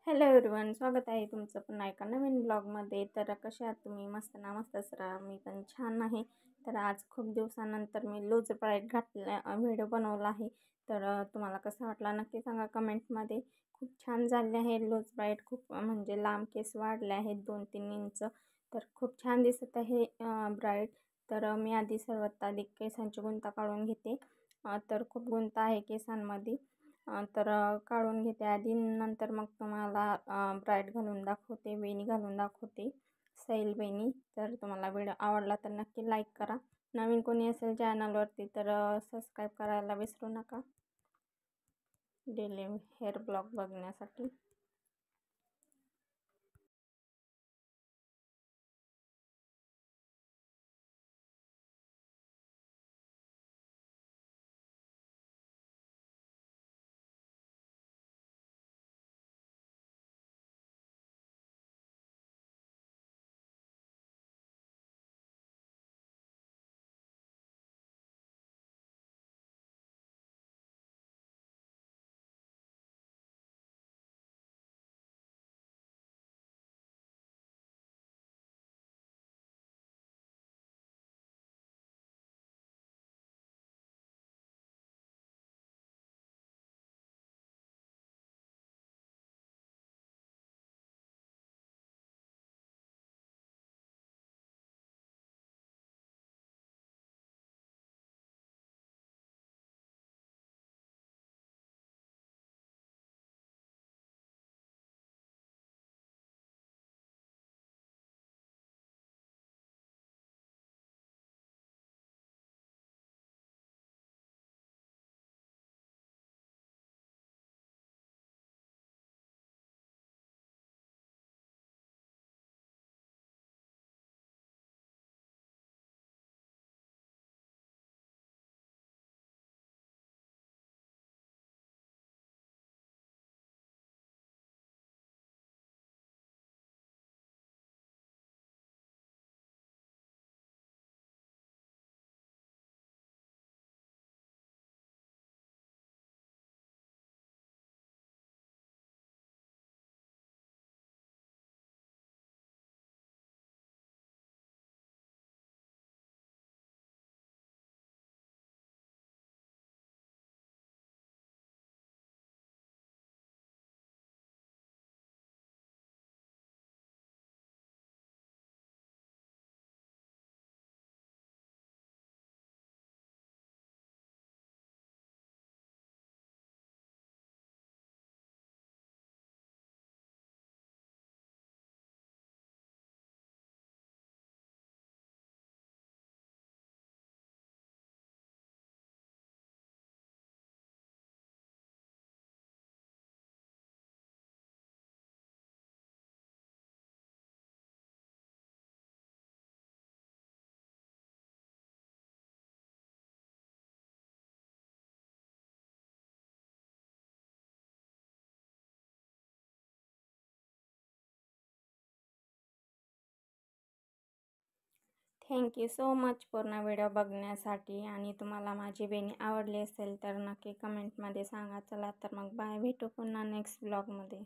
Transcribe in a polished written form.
Hello everyone, स्वागत आहे तुमचं पुन्हा एका नवीन ब्लॉगमध्ये. तर कशा आहात तुम्ही? मस्त ना, मस्तच राहा. मी पण छान आहे. तर आज खूप दिवसानंतर मी लूज ब्राईड घातला व्हिडिओ बनवला आहे. तर तुम्हाला कसा वाटला नक्की सांगा कमेंटमध्ये. खूप छान झाले आहे लूज ब्राईड. खूप म्हणजे लांब केस वाढले आहेत 2-3 इंच. तर खूप छान दिसत आहे ब्राईड. तर मी सर्वात आधी केसांची गुंता काढून घेते. तर खूप गुंता आहे केसांमध्ये. तर काढून घेते आधी, नंतर मग तुम्हाला ब्राईड घालून दाखवते, वेणी घालून दाखवते, सैल वेणी. तर तुम्हाला व्हिडिओ आवडला तर नक्की लाईक करा. नवीन कोणी असेल चॅनलवरती तर सबस्क्राईब करायला विसरू नका डेली हेअर ब्लॉग बघण्यासाठी. थँक्यू सो मच पूर्ण व्हिडिओ बघण्यासाठी. आणि तुम्हाला माझी वेणी आवडली असेल तर नक्की कमेंटमध्ये सांगा. चला तर मग बाय, भेटू पुन्हा नेक्स्ट ब्लॉगमध्ये.